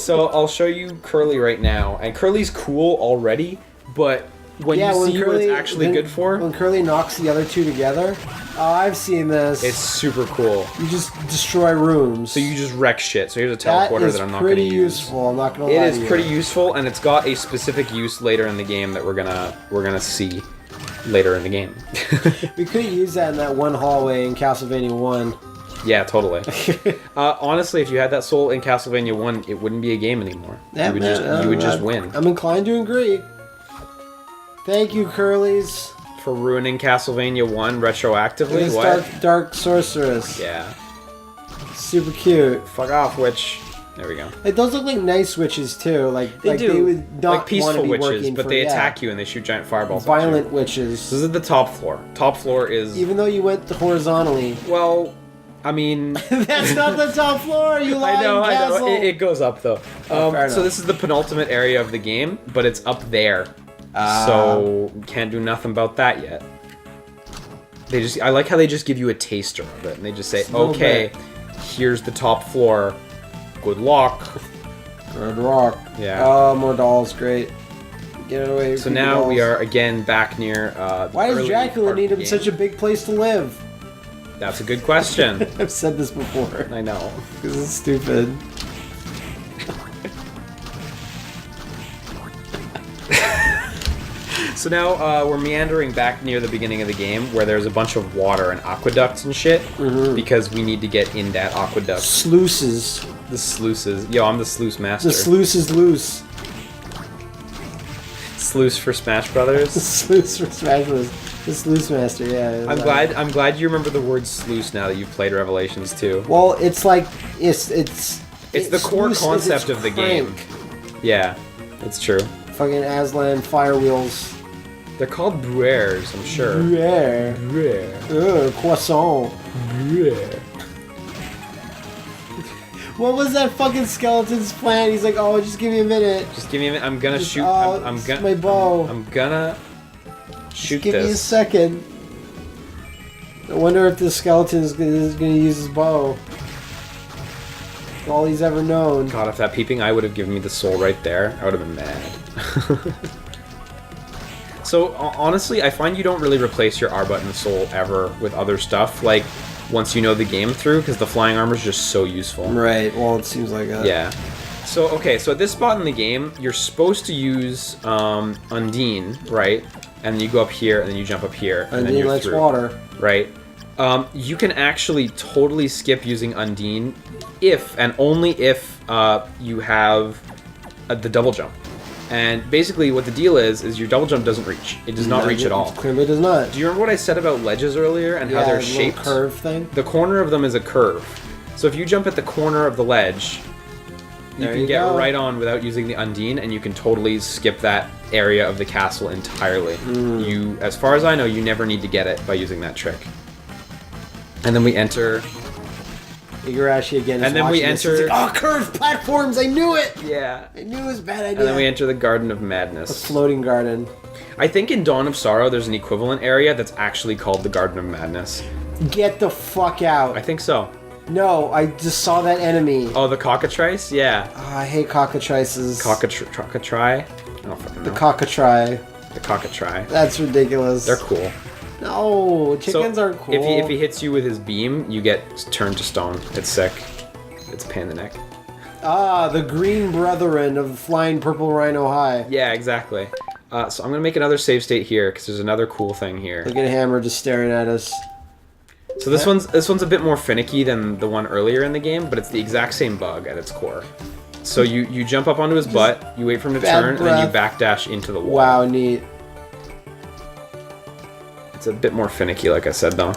So I'll show you Curly right now, and Curly's cool already, but when you see Curly, what it's actually good for, when Curly knocks the other two together, I've seen this. It's super cool. You just destroy rooms. So you just wreck shit. So here's a teleporter that I'm not going to use. Pretty useful. I'm not going to lie to you. It is pretty useful, and it's got a specific use later in the game that we're gonna see later in the game. We could use that in that one hallway in Castlevania 1. Yeah, totally. Honestly, if you had that soul in Castlevania 1, it wouldn't be a game anymore. Yeah, you would just win. I'm inclined to agree. Thank you, Curlies. For ruining Castlevania 1 retroactively? What? Dark Sorceress. Yeah. Super cute. Fuck off, witch. There we go. Like, those look like nice witches, too. They do. They would not like peaceful want to be witches, but they attack you and they shoot giant fireballs Violent at you. witches. This is the top floor. Top floor is... Even though you went horizontally. Well... I mean... That's not the top floor, you lying castle! I know. It goose up, though. So this is the penultimate area of the game, but it's up there. So, can't do nothing about that yet. I like how they just give you a taster of it, and they just say, okay, here's the top floor. Good luck. Good rock. Yeah. Oh, more dolls, great. Get away. So now dolls. we are again back near Why does Dracula need him such a big place to live? That's a good question. I've said this before. I know. Because it's stupid. So now we're meandering back near the beginning of the game where there's a bunch of water and aqueducts and shit because we need to get in that aqueduct. Sluices. The sluices. Yo, I'm the sluice master. The sluice is loose. Sluice for Smash Brothers. The sluice for Smash Brothers. The sluice master, yeah. I'm glad you remember the word sluice now that you've played Revelations 2. Well, it's like it's the core concept of the game. Yeah, it's true. Fucking Aslan fire wheels. They're called bruères, I'm sure. Bruère. Bruère. Croissant. Bruère. What was that fucking skeleton's plan? He's like, oh, just give me a minute. Just give me a minute. I'm gonna shoot. I'm gonna. My bow. I'm gonna shoot just give me a second. I wonder if this skeleton is gonna use his bow. All he's ever known. God, if that peeping eye would have given me the soul right there, I would have been mad. So, honestly, I find you don't really replace your R button soul ever with other stuff, like, once you know the game through, because the flying armor is just so useful. Right, well, it seems like that. Yeah. So, okay, so at this spot in the game, you're supposed to use Undine, right? And then you go up here, and then you jump up here, and then you're likes through. Water. Right? You can actually totally skip using Undine if, and only if, you have the double jump. And basically what the deal is your double jump doesn't reach. It does not reach at all. It clearly does not. Do you remember what I said about ledges earlier and how they're shaped? Yeah, curve thing. The corner of them is a curve. So if you jump at the corner of the ledge, you can get right on without using the Undine, and you can totally skip that area of the castle entirely. You, as far as I know, you never need to get it by using that trick. And then we enter... Igarashi again. And then we enter. Like, oh, curved platforms! I knew it. Yeah, I knew it was a bad idea. And then we enter the Garden of Madness. A floating garden. I think in Dawn of Sorrow, there's an equivalent area that's actually called the Garden of Madness. Get the fuck out! I think so. No, I just saw that enemy. Oh, the cockatrice? Yeah. Oh, I hate cockatrices. Cockatrice? I don't fucking know. The cockatrice. The cockatrice. That's ridiculous. They're cool. No, chickens aren't cool. If he hits you with his beam, you get turned to stone. It's sick. It's a pain in the neck. Ah, the green brethren of Flying Purple Rhino High. Yeah, exactly. So I'm going to make another save state here, because there's another cool thing here. Look at Hammer just staring at us. So this one's a bit more finicky than the one earlier in the game, but it's the exact same bug at its core. So you jump up onto his butt, you wait for him to turn, and then you backdash into the wall. Wow, neat. It's a bit more finicky, like I said, though.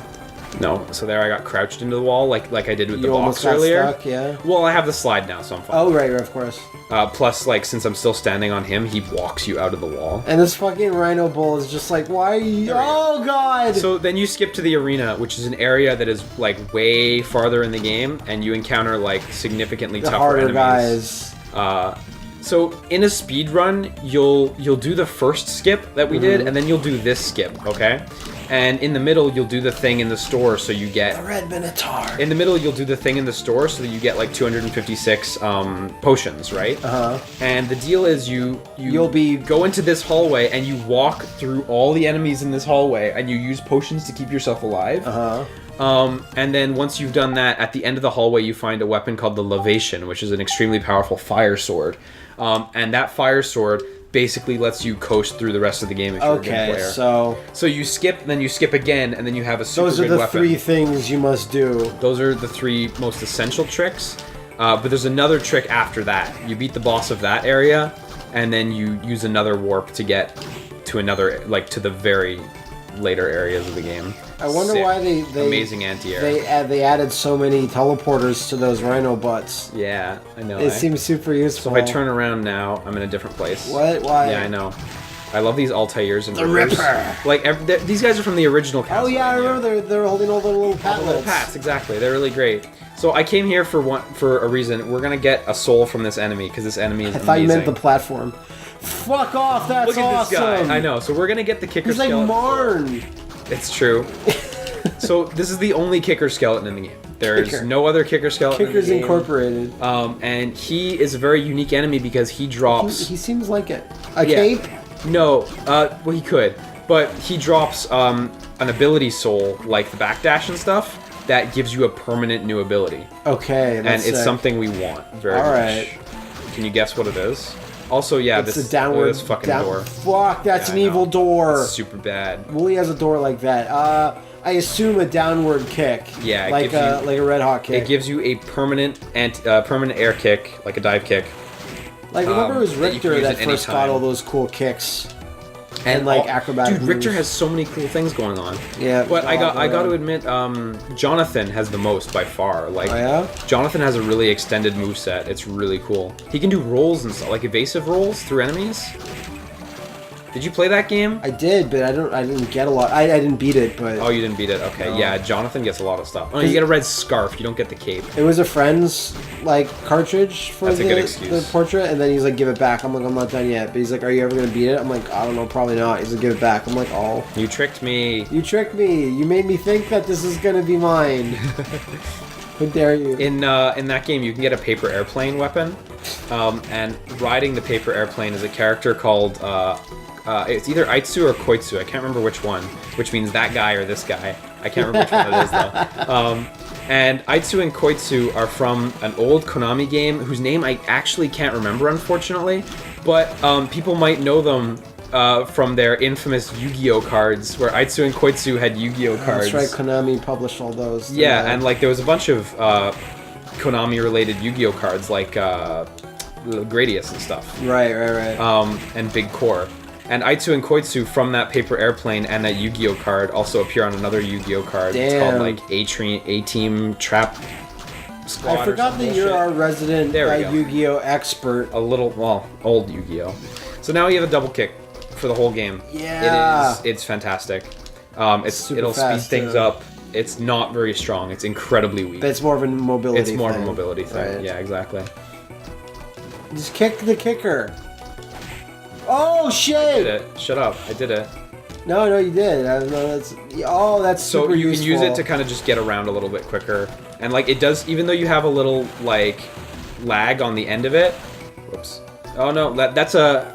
No, so there I got crouched into the wall, like I did with the box earlier. Stuck, yeah. Well, I have the slide now, so I'm fine. Oh, right, of course. Plus, like, since I'm still standing on him, he walks you out of the wall. And this fucking Rhino Bull is just like, why are you... Oh, God! So then you skip to the arena, which is an area that is, like, way farther in the game, and you encounter, like, significantly tougher harder enemies. Guys. So in a speed run, you'll do the first skip that we did, and then you'll do this skip, okay? And in the middle, you'll do the thing in the store, so you get... The red Minotaur. In the middle, you'll do the thing in the store, so that you get like 256 potions, right? And the deal is you'll go into this hallway, and you walk through all the enemies in this hallway, and you use potions to keep yourself alive. And then once you've done that, at the end of the hallway, you find a weapon called the Levation, which is an extremely powerful fire sword. And that fire sword basically lets you coast through the rest of the game if you're a good player. So you skip, then you skip again, and then you have a super good weapon. Those are the 3 things you must do. Those are the 3 most essential tricks. But there's another trick after that. You beat the boss of that area, and then you use another warp to get to another, like, to the very later areas of the game. I wonder why they amazing anti-air. They added so many teleporters to those rhino butts. Yeah, I know. It seems super useful. So if I turn around now, I'm in a different place. What? Why? Yeah, I know. I love these Altaires and the Rippers. Ripper. Like these guys are from the original Castlevania. Oh yeah, I remember they're holding all the little patlets. Little pats, exactly. They're really great. So I came here for a reason. We're gonna get a soul from this enemy because this enemy is amazing. I thought you meant the platform. Fuck off! That's Look at awesome. This guy. I know. So we're gonna get the kicker He's like skeleton. Marn. It's true. So this is the only kicker skeleton in the game. There's no other kicker skeleton. Kicker's in the game. Incorporated. And he is a very unique enemy because he drops. He seems like it. A cape? No. Well, he could, but he drops an ability soul like the backdash and stuff that gives you a permanent new ability. Okay, that's and it's sick. something we want very much. Can you guess what it is? Also, yeah, it's this a downward this fucking door. Fuck, that's an evil door. It's super bad. Woolie has a door like that. I assume a downward kick. Yeah, like a red hot kick. It gives you a permanent permanent air kick, like a dive kick. Like remember it was Richter that first got all those cool kicks. And like acrobatic dude, Richter has so many cool things going on. Yeah, but I got to admit, Jonathan has the most by far. Like, Jonathan has a really extended moveset. It's really cool. He can do rolls and stuff, like evasive rolls through enemies. Did you play that game? I did, but I didn't get a lot. I didn't beat it, but... Oh, you didn't beat it? Okay, no. Yeah, Jonathan gets a lot of stuff. Oh, you get a red scarf, you don't get the cape. It was a friend's, like, cartridge for That's a good excuse. The portrait, and then he's like, give it back. I'm like, I'm not done yet. But he's like, are you ever going to beat it? I'm like, I don't know, probably not. He's like, give it back. I'm like, oh. You tricked me. You tricked me. You made me think that this is going to be mine. How dare you? In that game, you can get a paper airplane weapon, and riding the paper airplane is a character called... it's either Aitsu or Koitsu. I can't remember which one, which means that guy or this guy. I can't remember which one it is, though. And Aitsu and Koitsu are from an old Konami game whose name I actually can't remember, unfortunately. But people might know them from their infamous Yu-Gi-Oh cards, where Aitsu and Koitsu had Yu-Gi-Oh cards. That's right, Konami published all those. Yeah, and like there was a bunch of Konami-related Yu-Gi-Oh cards, like Gradius and stuff. Right. And Big Core. And Aitsu and Koitsu from that paper airplane and that Yu-Gi-Oh card also appear on another Yu-Gi-Oh card. Damn. It's called like A-Team Trap Squad. I forgot that you're our resident Yu-Gi-Oh expert. A little, well, old Yu-Gi-Oh. So now you have a double kick for the whole game. Yeah. It's fantastic. It'll speed fast, things up. It's not very strong. It's incredibly weak. But it's more of a mobility thing. It's more of a mobility thing. Right. Yeah, exactly. Just kick the kicker. Oh shit! I did it. Shut up! I did it. No, you did. That's so super you useful. can use it to kind of just get around a little bit quicker, and like it does, even though you have a little like lag on the end of it. Whoops. Oh no, that's a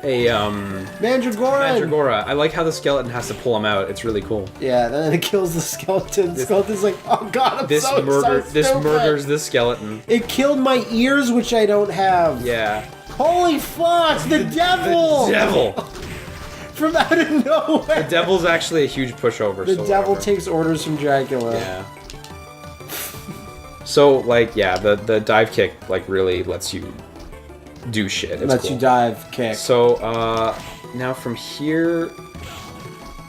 Mandragora. Mandragora. I like how the skeleton has to pull him out. It's really cool. Yeah, then it kills the skeleton. The skeleton's like, oh god, This murders this skeleton. It killed my ears, which I don't have. Yeah. Holy fuck! The devil! The devil! From out of nowhere! The devil's actually a huge pushover. The devil takes orders from Dracula. Yeah. So, like, yeah, the dive kick, like, really lets you do shit. It's lets cool. you dive kick. So, now from here,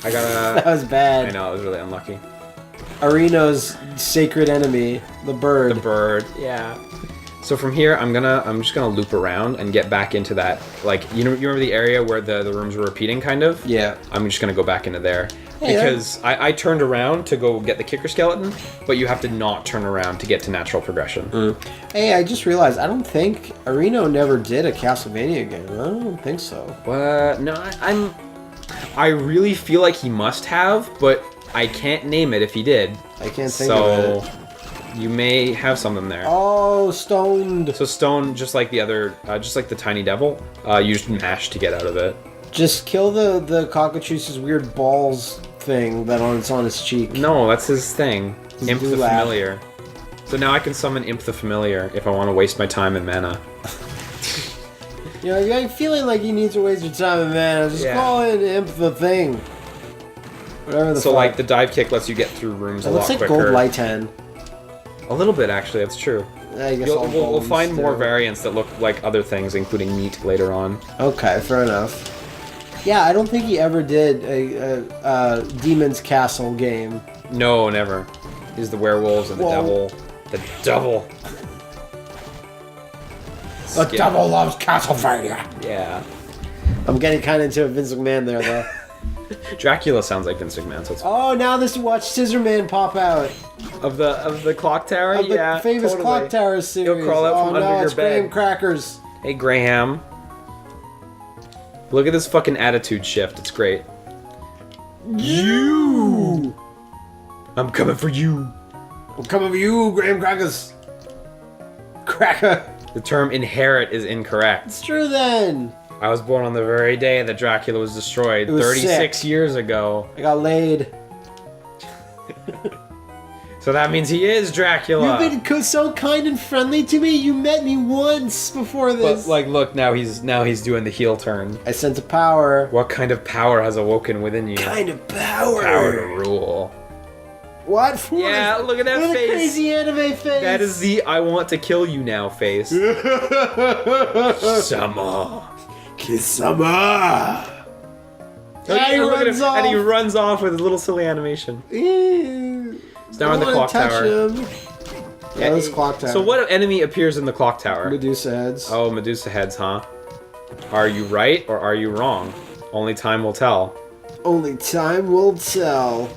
I gotta... That was bad. I know, it was really unlucky. Areno's sacred enemy, the bird. The bird, yeah. So from here, I'm just gonna loop around and get back into that, like, you remember the area where the rooms were repeating, kind of? Yeah. I'm just gonna go back into there. Hey, because I turned around to go get the kicker skeleton, but you have to not turn around to get to natural progression. Hey, I just realized, I don't think Areno never did a Castlevania game. I don't think so. No, I really feel like he must have, but I can't name it if he did. I can't think of it. You may have something there. Oh, stoned. So stone, just like the other, just like the tiny devil, you just mash to get out of it. Just kill the cockatrice's weird balls thing that's on his cheek. No, that's his thing. His Imp the dewlap. Familiar. So now I can summon Imp the Familiar if I want to waste my time and mana. You know, if you're feeling like you need to waste your time and mana, just call in Imp the thing. Whatever the fuck. So like the dive kick lets you get through rooms a lot quicker. It looks like Gold Lighten. A little bit, actually. That's true. I guess We'll find more variants that look like other things, including meat, later on. Okay, fair enough. Yeah, I don't think he ever did a Demon's Castle game. No, never. He's the werewolves and the devil. The devil. The devil loves Castlevania. Yeah. I'm getting kind of into a Vince McMahon there, though. Dracula sounds like Vince McMahon, so it's Oh, now watch Scissorman pop out. Of the clock tower, Of the famous totally. Clock Tower series. He'll crawl out from under your it's bed. Graham Crackers. Hey, Graham. Look at this fucking attitude shift. It's great. You! I'm coming for you. I'm coming for you, Graham Crackers. Cracker. The term inherit is incorrect. It's true then. I was born on the very day that Dracula was destroyed, It was 36 sick. years ago. I got laid. So that means he is Dracula. You've been so kind and friendly to me. You met me once before this. But like, look, now he's doing the heel turn. I sense a power. What kind of power has awoken within you? Kind of power. Power to rule. What? Yeah, look at that What face. a crazy anime face. That is the I want to kill you now face. Sama. Kisama. And he runs off with his little silly animation. It's now in the clock tower. Yeah, this clock tower. So what enemy appears in the clock tower? Medusa heads. Oh, Medusa heads, huh? Are you right or are you wrong? Only time will tell. Only time will tell.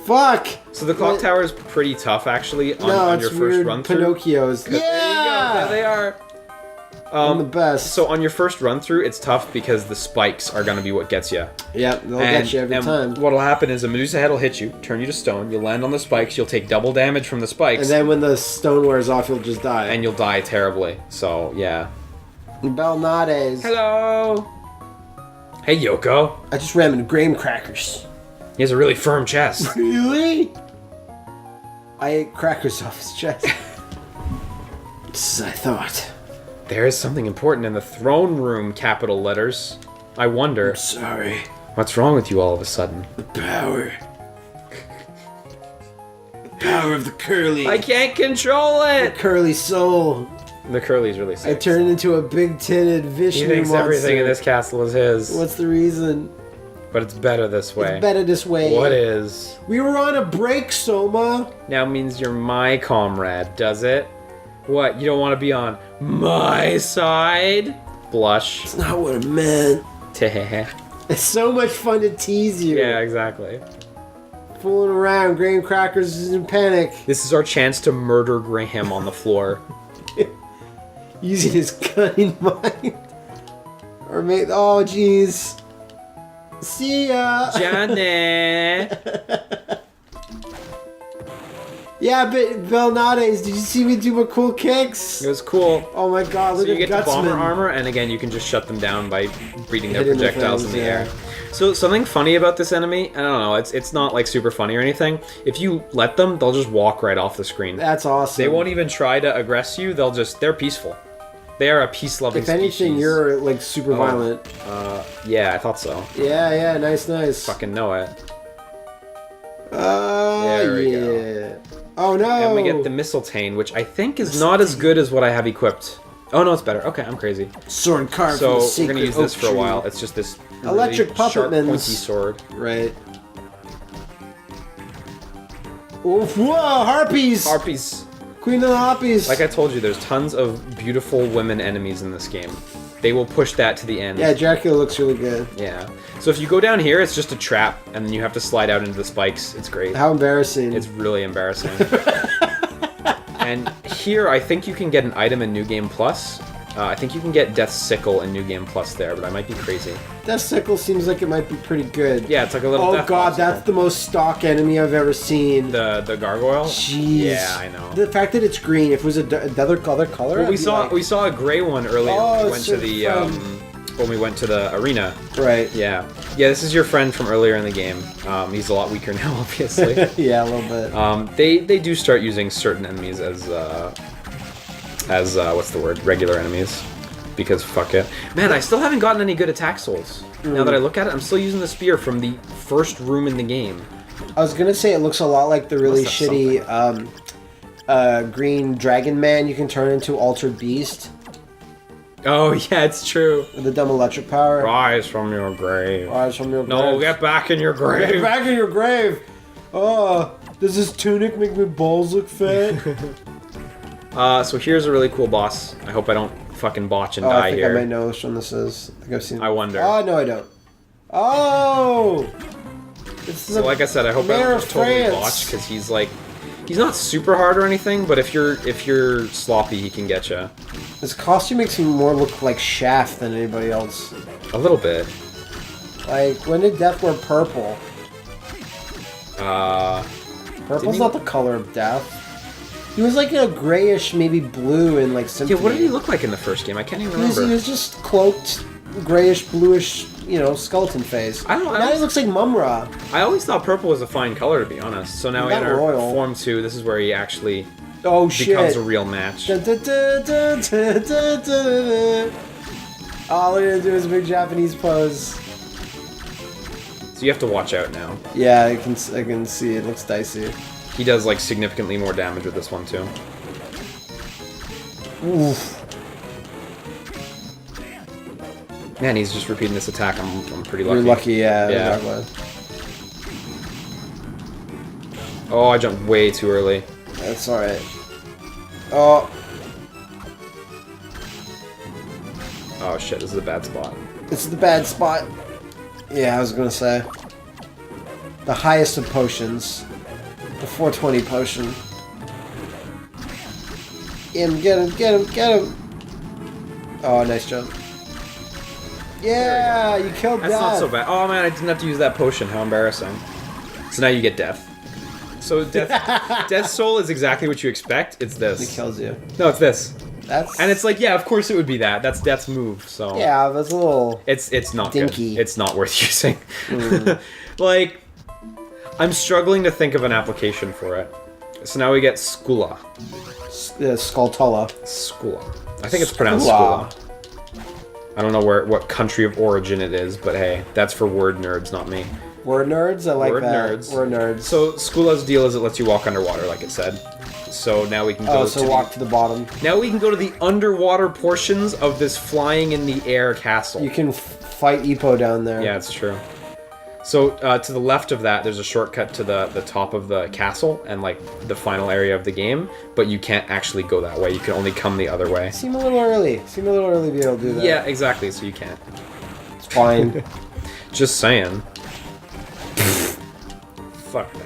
Fuck! So the clock tower is pretty tough, actually, on your first run through. Pinocchios. Yeah! There you go. There they are. I'm the best. So on your first run through, it's tough because the spikes are going to be what gets you. Yep, they'll get you every time. What'll happen is a Medusa head will hit you, turn you to stone, you'll land on the spikes, you'll take double damage from the spikes. And then when the stone wears off, you'll just die. And you'll die terribly. So, yeah. Belnades. Hello! Hey, Yoko. I just ran into graham crackers. He has a really firm chest. Really? I ate crackers off his chest. Just as I thought. There is something important in the throne room, capital letters. I wonder. I'm sorry. What's wrong with you all of a sudden? The power. The power of the curly. I can't control The it! curly soul. The curly's really sick. I turned into a big tinted Vishnu He thinks monster. everything in this castle is his. What's the reason? But it's better this way. It's better this way. What is? We were on a break, Soma. Now means you're my comrade, does it? What, you don't want to be on my side? Blush. It's not what I meant. Yeah, It's so much fun to tease you. exactly. Fooling around, graham crackers is in panic. This is our chance to murder Graham on the floor. Using his cunning mind. Or make. Oh, jeez. See ya. Johnny! Yeah, but Belnades, did you see me do my cool kicks? It was cool. Oh my god, So look you at get to bomber Gutsman. armor, and again, you can just shut them down by breathing their Hitting the projectiles in things, the yeah. air. So something funny about this enemy, I don't know, it's not like super funny or anything. If you let them, they'll just walk right off the screen. That's awesome. They won't even try to aggress you, they're peaceful. They are a peace-loving If anything, species. you're like super violent. Yeah, I thought so. Yeah, nice. Fucking know it. There we yeah. go. Oh no! And we get the Mistletoe, which I think is not as good as what I have equipped. Oh no, it's better. Okay, I'm crazy. Sword carved So from the we're gonna use sacred this oak for a tree. while. It's just this Electric really puppet sharp, men's- pointy sword. Right. Oof, whoa, harpies! Harpies. Queen of the harpies. Like I told you, there's tons of beautiful women enemies in this game. They will push that to the end. Yeah, Dracula looks really good. Yeah. So if you go down here, it's just a trap, and then you have to slide out into the spikes. It's great. How embarrassing. It's really embarrassing. And here, I think you can get an item in New Game Plus. I think you can get Death's Sickle in New Game Plus there, but I might be crazy. Death's Sickle seems like it might be pretty good. Yeah, it's like a little. Oh god, that's the most stock enemy I've ever seen. The gargoyle. Jeez. Yeah, I know. The fact that it's green. If it was another color. Well, we saw a gray one earlier. Oh, When we went to the arena. Right. Yeah. Yeah, this is your friend from earlier in the game. He's a lot weaker now, obviously. Yeah, a little bit. They do start using certain enemies as what's the word? Regular enemies. Because fuck it. Man, I still haven't gotten any good attack souls. Now that I look at it, I'm still using the spear from the first room in the game. I was gonna say it looks a lot like the really shitty green dragon man you can turn into Altered Beast. Oh, yeah, it's true. With the dumb electric power. Rise from your grave. Rise from your grave. No, get back in your grave. Get back in your grave. Oh, does this tunic make my balls look fat? So here's a really cool boss. I hope I don't fucking botch and die here. I might know which one this is. I think I've seen it. I wonder. Oh, no, I don't. Oh! So like I said, I hope I don't just totally botch, because he's like... He's not super hard or anything, but if you're sloppy, he can get you. His costume makes him more look like Shaft than anybody else. A little bit. Like, when did Death wear purple? Purple's not the color of Death. He was like a grayish, maybe blue in like Symphony. Yeah, what did he look like in the first game? I can't even remember. He was just cloaked, grayish, bluish, skeleton face. Now he looks like Mumra. I always thought purple was a fine color, to be honest. So now in our royal. Form 2, this is where he actually becomes a real match. All we're gonna do is a big Japanese pose. So you have to watch out now. Yeah, I can see it looks dicey. He does like significantly more damage with this one too. Oof. Man, he's just repeating this attack. I'm pretty lucky. You're lucky, yeah. Yeah. Oh, I jumped way too early. That's alright. Oh. Oh shit, this is a bad spot. This is the bad spot. Yeah, I was gonna say. The highest of potions. The 420 potion. Get him! Oh, nice jump. Yeah, you killed Death. That's not so bad. Oh man, I didn't have to use that potion. How embarrassing. So now you get Death. So Death's soul is exactly what you expect. It's this. It kills you. No, it's this. And it's like, yeah, of course it would be that. That's Death's move. So yeah, that's a little. It's not dinky. Good. It's not worth using. Like, I'm struggling to think of an application for it. So now we get Skula. Skulltula. Skula. I think it's pronounced Skula. I don't know what country of origin it is, but hey, that's for word nerds, not me. Word nerds? I like word that. Nerds. Word nerds. So Skula's deal is it lets you walk underwater, like it said. So now we can go to the bottom. Now we can go to the underwater portions of this flying in the air castle. You can fight Ippo down there. Yeah, it's true. So to the left of that, there's a shortcut to the top of the castle and like the final area of the game, but you can't actually go that way. You can only come the other way. Seem a little early to be able to do that. Yeah, exactly. So you can't. It's fine. Just saying. Fuck that.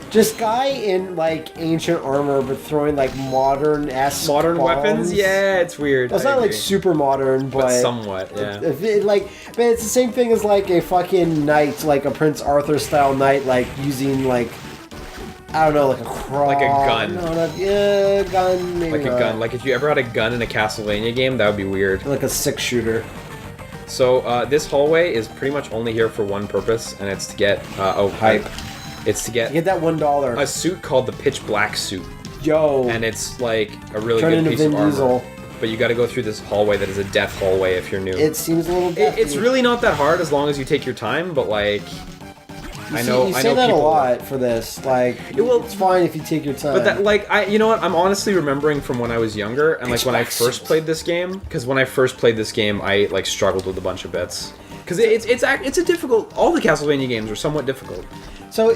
Just guy in like ancient armor, but throwing like modern bombs. Weapons. Yeah, it's weird. Well, it's not like super modern, but somewhat. Yeah. But it's the same thing as like a fucking knight, like a Prince Arthur style knight, like using like I don't know, like a cross, like a gun. Gun. Maybe like a gun. Like if you ever had a gun in a Castlevania game, that would be weird. Like a 6-shooter. So this hallway is pretty much only here for one purpose, and it's to get hype. It's to get that $1. A suit called the Pitch Black suit. Yo. And it's like a really good piece of armor. Diesel. But you got to go through this hallway that is a death hallway if you're new. It seems a little deathy. It's really not that hard as long as you take your time, but like I know that a lot for this. Like it's fine if you take your time. But that you know what? I'm honestly remembering from when I was younger and like when I first played this game, because when I first played this game, I like struggled with a bunch of bits. Because it's a difficult. All the Castlevania games are somewhat difficult. So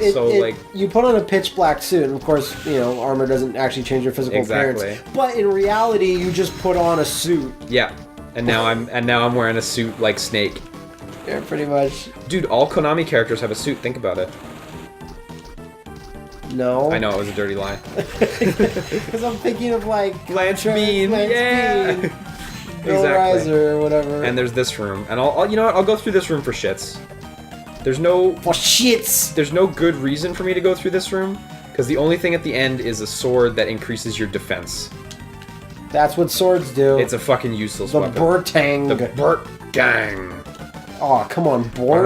you put on a pitch black suit, and of course, armor doesn't actually change your physical appearance. But in reality, you just put on a suit. Yeah, and now I'm wearing a suit like Snake. Yeah, pretty much. Dude, all Konami characters have a suit. Think about it. No. I know, it was a dirty lie. Because I'm thinking of like... Blanche Bean, yeah! Bill Riser or whatever. And there's this room. And you know what, I'll go through this room for shits. There's no... For shits! There's no good reason for me to go through this room, because the only thing at the end is a sword that increases your defense. That's what swords do. It's a fucking useless weapon. The Burtang. The Burtang. Oh, come on, Bort.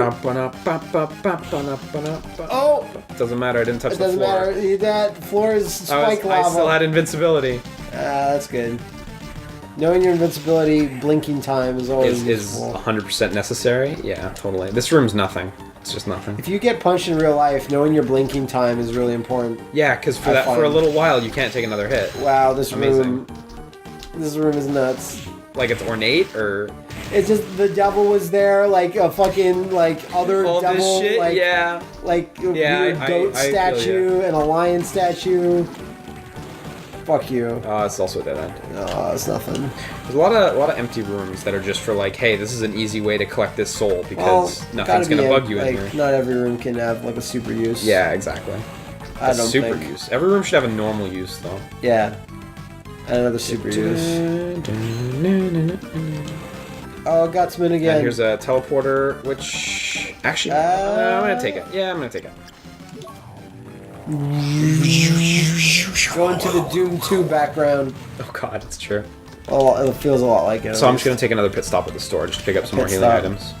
Oh! Doesn't matter, I didn't touch the floor. It doesn't matter, that floor is spike lava. I still had invincibility. That's good. Knowing your invincibility, blinking time is always is 100% necessary. Yeah, totally. This room's nothing. It's just nothing. If you get punched in real life, knowing your blinking time is really important. Yeah, because for a little while you can't take another hit. Wow, this room is nuts. Like it's ornate, or it's just the devil was there, like a fucking other all devil, this shit? like yeah, like a weird goat statue and a lion statue. Fuck you. Oh, it's also a dead end. Oh, it's nothing. There's a lot of empty rooms that are just for like, hey, this is an easy way to collect this soul because nothing's gonna bug you in here. Not every room can have like a super use. Yeah, exactly. I don't super think. use. Every room should have a normal use though. Yeah. And another super use. Oh, Gutsman again. And here's a teleporter, which actually I'm gonna take it. Yeah, I'm gonna take it. Going to the Doom 2 background. Oh god, it's true. Oh, it feels a lot like it. So I'm just gonna take another pit stop at the store just to pick up some more healing items.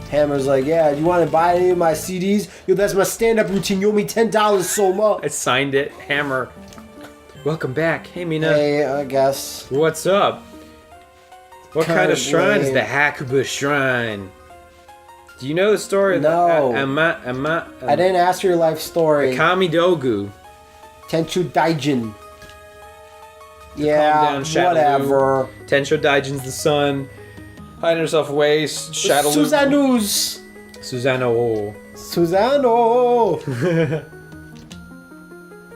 Hammer's like, yeah, you want to buy any of my CDs? Yo, that's my stand-up routine. You owe me $10, Soma. I signed it. Hammer. Welcome back. Hey, Mina. Hey, I guess. What's up? What kind of shrine is the Hakuba Shrine? Do you know the story? No. I didn't ask your life story. Kami Dogu. Tenchu Daijin. Yeah, whatever. Tencho Daijin's the son. Hiding herself away. Shadow. Susanoo's. Susano. Susano.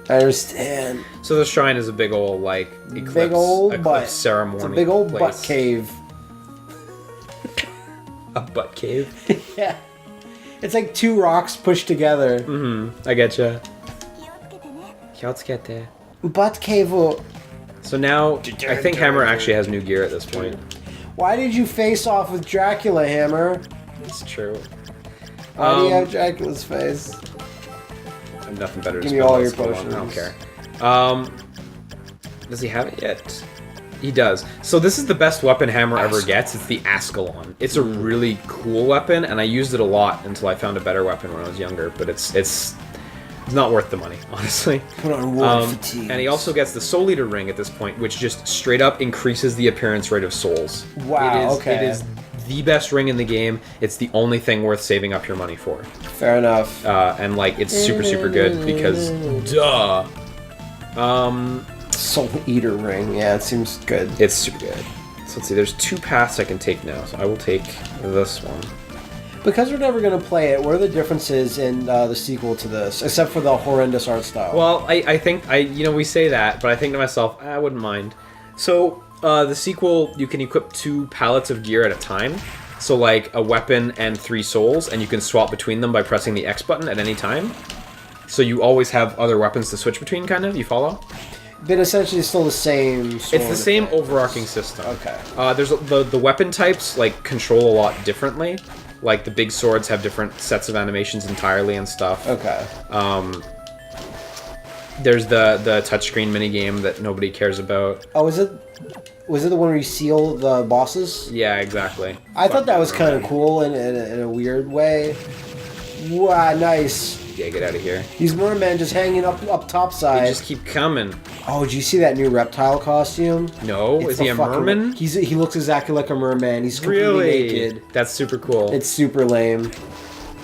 I understand. So the shrine is a big old eclipse, big old butt ceremony. It's a big old place. butt cave. A butt cave? Yeah. It's like two rocks pushed together. Mm-hmm. I getcha. Butt cave. So now, I think Hammer actually has new gear at this point. Why did you face off with Dracula, Hammer? It's true. Why do you have Dracula's face? I have nothing better to Give me all your potions. I don't care. Does he have it yet? He does. So this is the best weapon Hammer ever gets. It's the Ascalon. It's a really cool weapon, and I used it a lot until I found a better weapon when I was younger. But it's not worth the money, honestly. Put on war fatigue. And he also gets the Soul Eater ring at this point, which just straight up increases the appearance rate of souls. Wow. It is the best ring in the game. It's the only thing worth saving up your money for. Fair enough. And it's super, super good because, duh. Soul Eater ring. Yeah, it seems good. It's super good. So let's see. There's two paths I can take now. So I will take this one. Because we're never going to play it, what are the differences in the sequel to this, except for the horrendous art style? Well, I think we say that, but I think to myself, I wouldn't mind. So the sequel, you can equip 2 pallets of gear at a time. So like a weapon and 3 souls, and you can swap between them by pressing the X button at any time. So you always have other weapons to switch between, kind of. You follow? But essentially, it's still the same. It's the same overarching system. Okay. There's the weapon types control a lot differently. Like the big swords have different sets of animations entirely and stuff. Okay. There's the touchscreen minigame that nobody cares about. Oh, was it the one where you seal the bosses? Yeah, exactly. I thought that was kind of cool in a weird way. Wow, nice. Yeah, get out of here. These mermen just hanging up topside. They just keep coming. Oh, did you see that new reptile costume? No, is he a merman? He looks exactly like a merman. He's completely naked. That's super cool. It's super lame.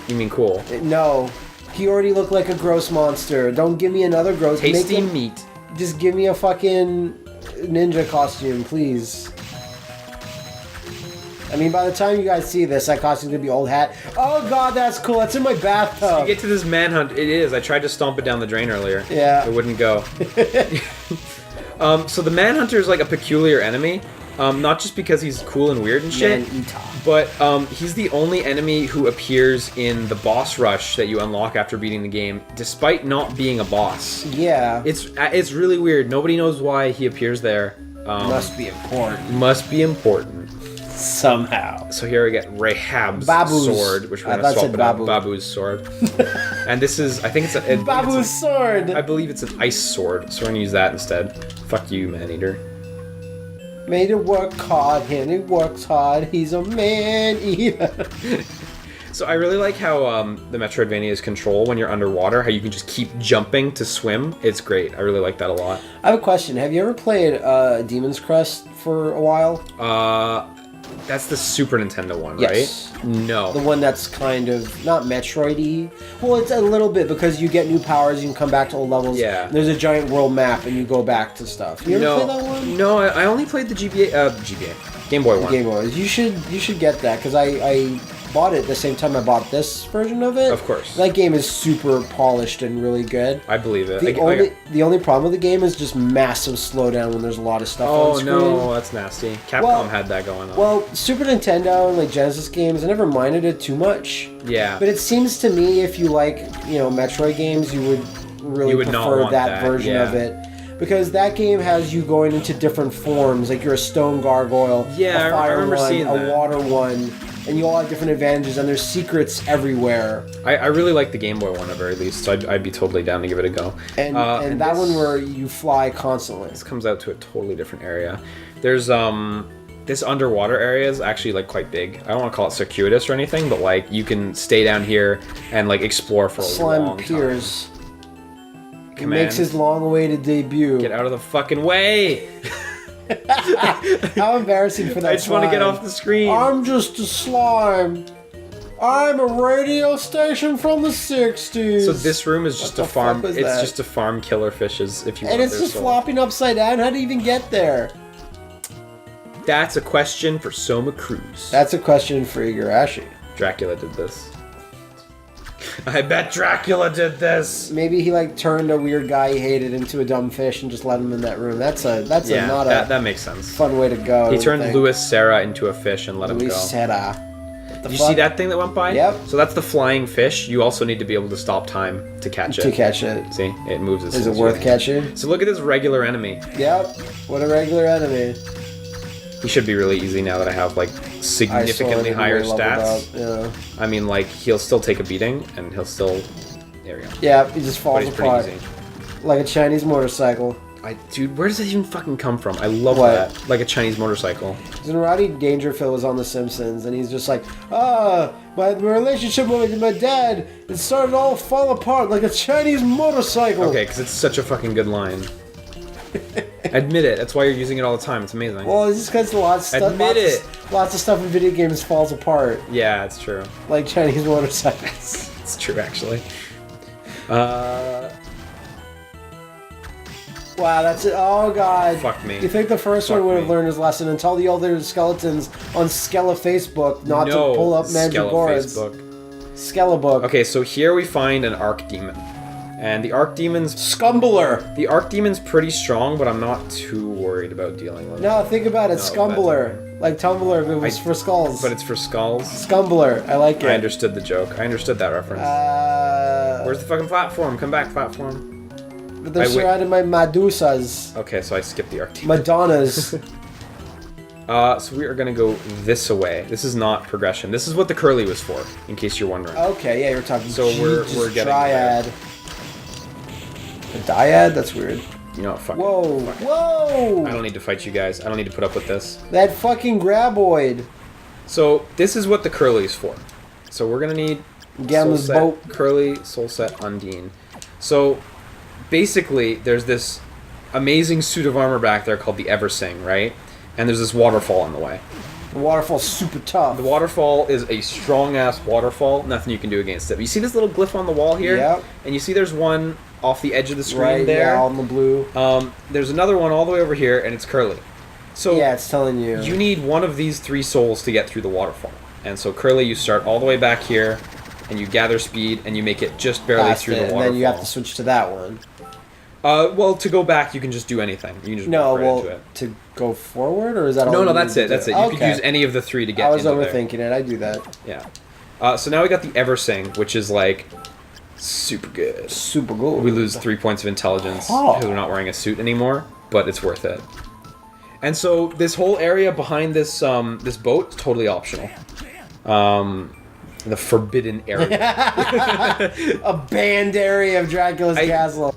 You mean cool? No. He already looked like a gross monster. Don't give me another gross... Tasty meat. Just give me a fucking ninja costume, please. I mean, by the time you guys see this, that costume's gonna be old hat. Oh god, that's cool. That's in my bathtub. So you get to this manhunt. It is. I tried to stomp it down the drain earlier. Yeah. It wouldn't go. So the manhunter is like a peculiar enemy. Not just because he's cool and weird and shit, but he's the only enemy who appears in the boss rush that you unlock after beating the game, despite not being a boss. Yeah. It's really weird. Nobody knows why he appears there. Must be important. Must be important. Somehow. So here we get Rahab's sword, which we're going to swap it out. Babu's sword. And this is, I think it's a... Babu's sword! I believe it's an ice sword, so we're going to use that instead. Fuck you, man-eater. Made to work hard, and he works hard. He's a man-eater. So I really like how the Metroidvania's control when you're underwater, how you can just keep jumping to swim. It's great. I really like that a lot. I have a question. Have you ever played Demon's Crest for a while? That's the Super Nintendo one, yes. Right? No. The one that's kind of, not Metroid-y. Well, it's a little bit, because you get new powers, you can come back to old levels. Yeah. There's a giant world map, and you go back to stuff. You ever play that one? No, I only played the GBA, Game Boy one. Game Boy. You should get that, because I bought it the same time I bought this version of it. Of course. That game is super polished and really good. I believe it. The only problem with the game is just massive slowdown when there's a lot of stuff on screen. Oh no, that's nasty. Capcom had that going on. Well, Super Nintendo and like Genesis games, I never minded it too much. Yeah. But it seems to me if you like, Metroid games, you would really prefer that version of it. Because that game has you going into different forms, like you're a stone gargoyle, a fire one, a water one, and you all have different advantages, and there's secrets everywhere. I really like the Game Boy one at very least, so I'd be totally down to give it a go. And that one where you fly constantly. This comes out to a totally different area. There's this underwater area is actually like quite big. I don't want to call it circuitous or anything, but like you can stay down here and like explore for a long time. He makes his long-awaited debut. Get out of the fucking way! How embarrassing for that I just want to get off the screen. I'm just a slime. I'm a radio station from the 60s. So this room is just a farm. It's just to farm killer fishes if you want. And it's just flopping upside down. How do you even get there? That's a question for Soma Cruz. That's a question for Igarashi. Dracula did this. I bet Dracula did this. Maybe he like turned a weird guy he hated into a dumb fish and just let him in that room. That makes sense. Fun way to go. He turned Louis Serra into a fish and let him go. Louis Serra. Did you see that thing that went by? Yep. So that's the flying fish. You also need to be able to stop time to catch it. See, it moves as soon as Is it worth catching? So look at this regular enemy. Yep. What a regular enemy. He should be really easy now that I have like significantly higher stats. Yeah. I mean, like he'll still take a beating, and he'll still. There we go. Yeah, he just falls apart. Pretty easy. Like a Chinese motorcycle. Dude, where does that even fucking come from? I love that. Like a Chinese motorcycle. Rodney Dangerfield was on The Simpsons, and he's just like, my relationship with my dad, it started all fall apart like a Chinese motorcycle. Okay, because it's such a fucking good line. Admit it. That's why you're using it all the time. It's amazing. Well, it's just because lots of stuff in video games falls apart. Yeah, it's true. Like Chinese motorcycles. It's true, actually. Wow, that's it. Oh, God. Fuck me. You think the first one would have learned his lesson and tell the older skeletons on Skella Facebook not to pull up Mandragoras. Skella-book. Okay, so here we find an Arc Demon. And the Arc Demon's... Scumbler! The Arc Demon's pretty strong, but I'm not too worried about dealing with it. No, think about it. Scumbler. Like Tumblr, if it was for skulls. But it's for skulls? Scumbler. I like it. I understood the joke. I understood that reference. Where's the fucking platform? Come back, platform. But they're surrounded by Medusas. Okay, so I skipped the Arc Demon. Madonnas. So we are going to go this way. This is not progression. This is what the curly was for, in case you're wondering. Okay, yeah, you're talking. So we're getting Dryad. A dyad? That's weird. You know what? Fuck Whoa! Fuck Whoa! I don't need to fight you guys. I don't need to put up with this. That fucking graboid. So this is what the curly's for. So we're gonna need Gamma's boat. Curly, soul set, Undine. So basically, there's this amazing suit of armor back there called the Eversing, right? And there's this waterfall in the way. The waterfall's super tough. The waterfall is a strong-ass waterfall. Nothing you can do against it. But you see this little glyph on the wall here? Yep. And you see there's one off the edge of the screen there? Yeah, on the blue. There's another one all the way over here, and it's Curly. So yeah, it's telling you. You need one of these 3 souls to get through the waterfall. And so Curly, you start all the way back here, and you gather speed, and you make it just barely through the waterfall. And then you have to switch to that one. Well, to go back, you can just do anything. You can just walk right into it. To go forward, or is that all? No, that's it. That's it. You could use any of the 3 to get. I was overthinking it. I do that. Yeah. So now we got the Eversing, which is like super good. Super good. We lose 3 points of intelligence because we're not wearing a suit anymore, but it's worth it. And so this whole area behind this this boat is totally optional. The forbidden area. A banned area of Dracula's castle.